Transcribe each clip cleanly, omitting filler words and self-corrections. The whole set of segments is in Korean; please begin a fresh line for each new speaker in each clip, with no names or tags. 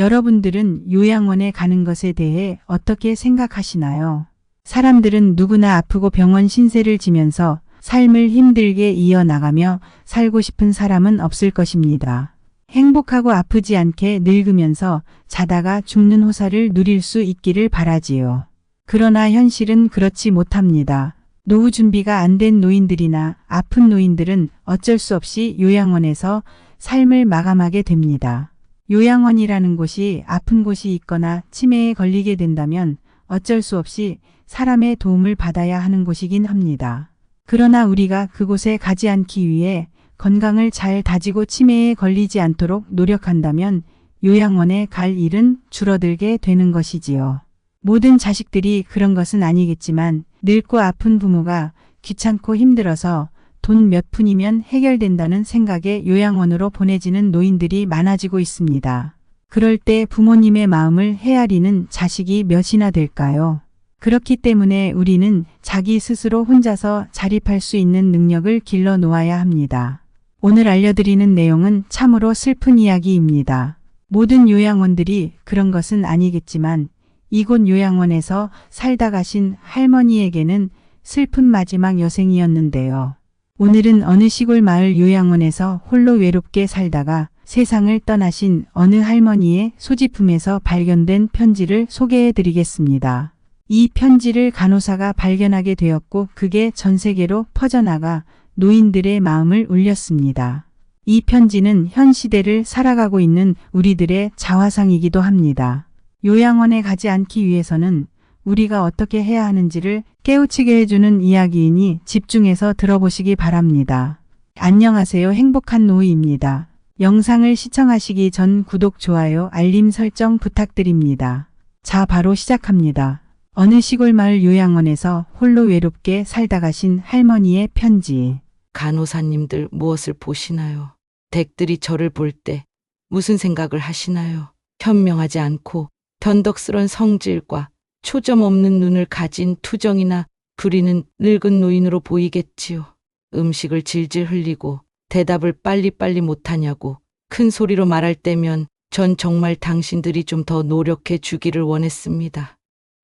여러분들은 요양원에 가는 것에 대해 어떻게 생각하시나요? 사람들은 누구나 아프고 병원 신세를 지면서 삶을 힘들게 이어나가며 살고 싶은 사람은 없을 것입니다. 행복하고 아프지 않게 늙으면서 자다가 죽는 호사를 누릴 수 있기를 바라지요. 그러나 현실은 그렇지 못합니다. 노후 준비가 안 된 노인들이나 아픈 노인들은 어쩔 수 없이 요양원에서 삶을 마감하게 됩니다. 요양원이라는 곳이 아픈 곳이 있거나 치매에 걸리게 된다면 어쩔 수 없이 사람의 도움을 받아야 하는 곳이긴 합니다. 그러나 우리가 그곳에 가지 않기 위해 건강을 잘 다지고 치매에 걸리지 않도록 노력한다면 요양원에 갈 일은 줄어들게 되는 것이지요. 모든 자식들이 그런 것은 아니겠지만 늙고 아픈 부모가 귀찮고 힘들어서 돈 몇 푼이면 해결된다는 생각에 요양원으로 보내지는 노인들이 많아지고 있습니다. 그럴 때 부모님의 마음을 헤아리는 자식이 몇이나 될까요? 그렇기 때문에 우리는 자기 스스로 혼자서 자립할 수 있는 능력을 길러 놓아야 합니다. 오늘 알려드리는 내용은 참으로 슬픈 이야기입니다. 모든 요양원들이 그런 것은 아니겠지만 이곳 요양원에서 살다 가신 할머니에게는 슬픈 마지막 여생이었는데요. 오늘은 어느 시골 마을 요양원에서 홀로 외롭게 살다가 세상을 떠나신 어느 할머니의 소지품에서 발견된 편지를 소개해 드리겠습니다. 이 편지를 간호사가 발견하게 되었고 그게 전 세계로 퍼져나가 노인들의 마음을 울렸습니다. 이 편지는 현 시대를 살아가고 있는 우리들의 자화상이기도 합니다. 요양원에 가지 않기 위해서는 우리가 어떻게 해야 하는지를 깨우치게 해주는 이야기이니 집중해서 들어보시기 바랍니다. 안녕하세요. 행복한 노후입니다. 영상을 시청하시기 전 구독, 좋아요, 알림 설정 부탁드립니다. 자, 바로 시작합니다. 어느 시골 마을 요양원에서 홀로 외롭게 살다 가신 할머니의 편지.
간호사님들 무엇을 보시나요? 댁들이 저를 볼 때 무슨 생각을 하시나요? 현명하지 않고 변덕스런 성질과 초점 없는 눈을 가진 투정이나 부리는 늙은 노인으로 보이겠지요. 음식을 질질 흘리고 대답을 빨리빨리 못하냐고 큰 소리로 말할 때면 전 정말 당신들이 좀 더 노력해 주기를 원했습니다.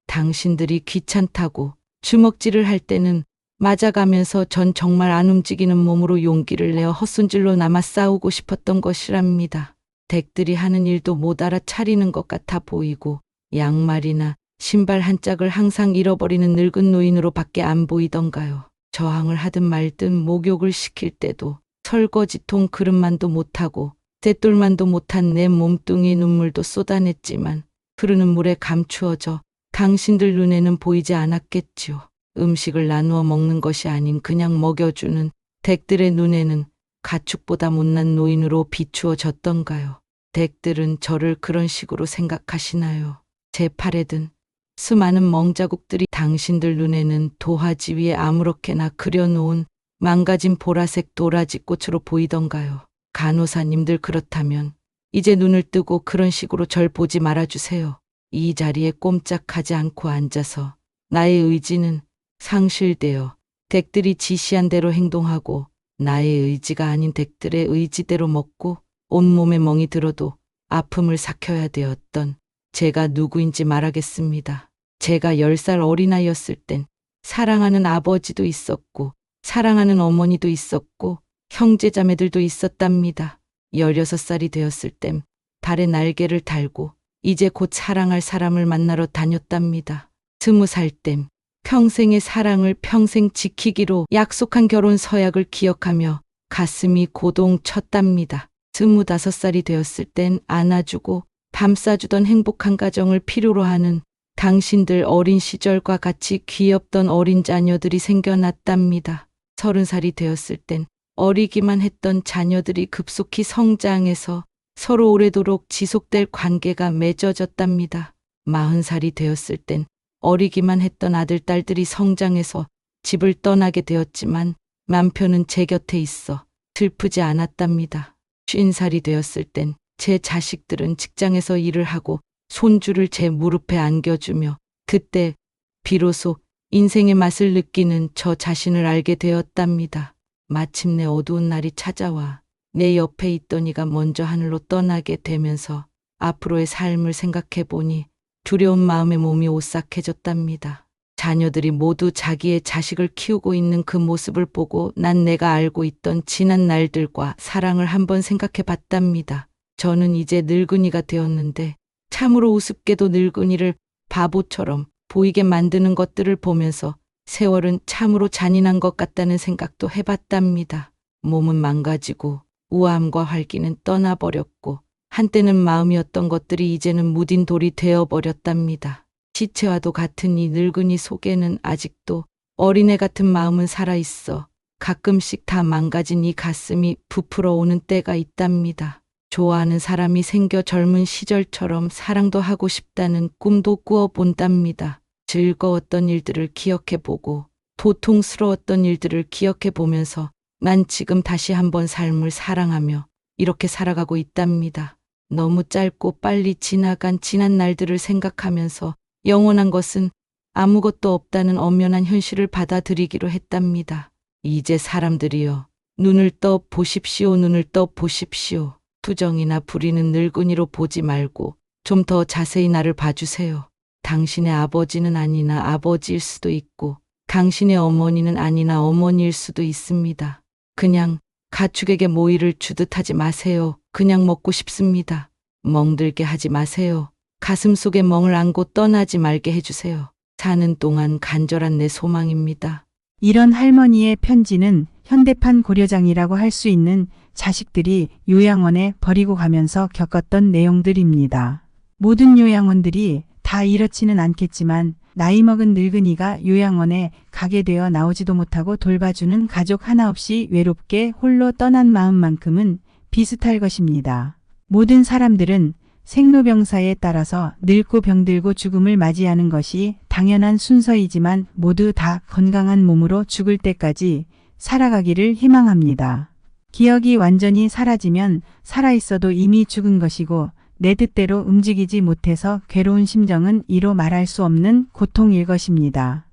당신들이 귀찮다고 주먹질을 할 때는 맞아가면서 전 정말 안 움직이는 몸으로 용기를 내어 헛손질로 남아 싸우고 싶었던 것이랍니다. 댁들이 하는 일도 못 알아차리는 것 같아 보이고 양말이나 신발 한 짝을 항상 잃어버리는 늙은 노인으로 밖에 안 보이던가요. 저항을 하든 말든 목욕을 시킬 때도 설거지통 그릇만도 못하고 쨘돌만도 못한 내 몸뚱이 눈물도 쏟아냈지만 흐르는 물에 감추어져 당신들 눈에는 보이지 않았겠지요. 음식을 나누어 먹는 것이 아닌 그냥 먹여주는 댁들의 눈에는 가축보다 못난 노인으로 비추어졌던가요. 댁들은 저를 그런 식으로 생각하시나요? 제 팔에 든 수많은 멍자국들이 당신들 눈에는 도화지 위에 아무렇게나 그려놓은 망가진 보라색 도라지 꽃으로 보이던가요? 간호사님들 그렇다면 이제 눈을 뜨고 그런 식으로 절 보지 말아주세요. 이 자리에 꼼짝하지 않고 앉아서 나의 의지는 상실되어 댁들이 지시한 대로 행동하고 나의 의지가 아닌 댁들의 의지대로 먹고 온몸에 멍이 들어도 아픔을 삭혀야 되었던 제가 누구인지 말하겠습니다. 제가 10살 어린아이였을 땐 사랑하는 아버지도 있었고 사랑하는 어머니도 있었고 형제자매들도 있었답니다. 16살이 되었을 땐 달에 날개를 달고 이제 곧 사랑할 사람을 만나러 다녔답니다. 20살 땐 평생의 사랑을 평생 지키기로 약속한 결혼 서약을 기억하며 가슴이 고동쳤답니다. 25살이 되었을 땐 안아주고 밤싸주던 행복한 가정을 필요로 하는 당신들 어린 시절과 같이 귀엽던 어린 자녀들이 생겨났답니다. 30살이 되었을 땐 어리기만 했던 자녀들이 급속히 성장해서 서로 오래도록 지속될 관계가 맺어졌답니다. 40살이 되었을 땐 어리기만 했던 아들, 딸들이 성장해서 집을 떠나게 되었지만 남편은 제 곁에 있어 슬프지 않았답니다. 50살이 되었을 땐 제 자식들은 직장에서 일을 하고 손주를 제 무릎에 안겨주며 그때 비로소 인생의 맛을 느끼는 저 자신을 알게 되었답니다. 마침내 어두운 날이 찾아와 내 옆에 있던 이가 먼저 하늘로 떠나게 되면서 앞으로의 삶을 생각해 보니 두려운 마음에 몸이 오싹해졌답니다. 자녀들이 모두 자기의 자식을 키우고 있는 그 모습을 보고 난 내가 알고 있던 지난 날들과 사랑을 한번 생각해 봤답니다. 저는 이제 늙은이가 되었는데 참으로 우습게도 늙은이를 바보처럼 보이게 만드는 것들을 보면서 세월은 참으로 잔인한 것 같다는 생각도 해봤답니다. 몸은 망가지고 우아함과 활기는 떠나버렸고 한때는 마음이었던 것들이 이제는 무딘 돌이 되어버렸답니다. 시체와도 같은 이 늙은이 속에는 아직도 어린애 같은 마음은 살아있어 가끔씩 다 망가진 이 가슴이 부풀어 오는 때가 있답니다. 좋아하는 사람이 생겨 젊은 시절처럼 사랑도 하고 싶다는 꿈도 꾸어 본답니다. 즐거웠던 일들을 기억해보고 고통스러웠던 일들을 기억해보면서 난 지금 다시 한번 삶을 사랑하며 이렇게 살아가고 있답니다. 너무 짧고 빨리 지나간 지난 날들을 생각하면서 영원한 것은 아무것도 없다는 엄연한 현실을 받아들이기로 했답니다. 이제 사람들이여 눈을 떠 보십시오. 눈을 떠 보십시오. 투정이나 부리는 늙은이로 보지 말고 좀 더 자세히 나를 봐주세요. 당신의 아버지는 아니나 아버지일 수도 있고 당신의 어머니는 아니나 어머니일 수도 있습니다. 그냥 가축에게 모이를 주듯 하지 마세요. 그냥 먹고 싶습니다. 멍들게 하지 마세요. 가슴속에 멍을 안고 떠나지 말게 해주세요. 사는 동안 간절한 내 소망입니다.
이런 할머니의 편지는 현대판 고려장이라고 할 수 있는 자식들이 요양원에 버리고 가면서 겪었던 내용들입니다. 모든 요양원들이 다 이렇지는 않겠지만 나이 먹은 늙은이가 요양원에 가게 되어 나오지도 못하고 돌봐주는 가족 하나 없이 외롭게 홀로 떠난 마음만큼은 비슷할 것입니다. 모든 사람들은 생로병사에 따라서 늙고 병들고 죽음을 맞이하는 것이 당연한 순서이지만 모두 다 건강한 몸으로 죽을 때까지 살아가기를 희망합니다. 기억이 완전히 사라지면 살아있어도 이미 죽은 것이고 내 뜻대로 움직이지 못해서 괴로운 심정은 이로 말할 수 없는 고통일 것입니다.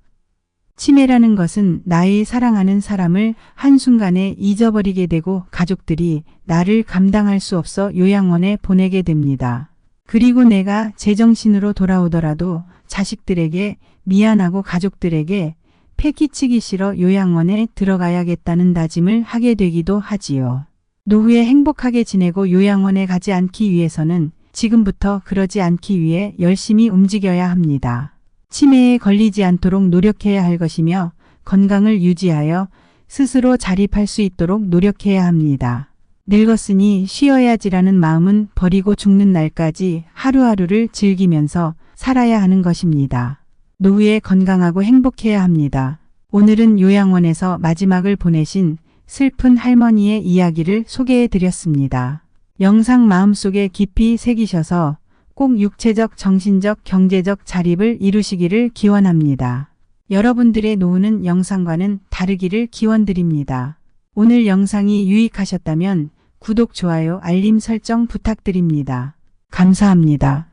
치매라는 것은 나의 사랑하는 사람을 한순간에 잊어버리게 되고 가족들이 나를 감당할 수 없어 요양원에 보내게 됩니다. 그리고 내가 제정신으로 돌아오더라도 자식들에게 미안하고 가족들에게 패기치기 싫어 요양원에 들어가야겠다는 다짐을 하게 되기도 하지요. 노후에 행복하게 지내고 요양원에 가지 않기 위해서는 지금부터 그러지 않기 위해 열심히 움직여야 합니다. 치매에 걸리지 않도록 노력해야 할 것이며 건강을 유지하여 스스로 자립할 수 있도록 노력해야 합니다. 늙었으니 쉬어야지라는 마음은 버리고 죽는 날까지 하루하루를 즐기면서 살아야 하는 것입니다. 노후에 건강하고 행복해야 합니다. 오늘은 요양원에서 마지막을 보내신 슬픈 할머니의 이야기를 소개해 드렸습니다. 영상 마음속에 깊이 새기셔서 꼭 육체적, 정신적, 경제적 자립을 이루시기를 기원합니다. 여러분들의 노후는 영상과는 다르기를 기원드립니다. 오늘 영상이 유익하셨다면 구독, 좋아요, 알림 설정 부탁드립니다. 감사합니다.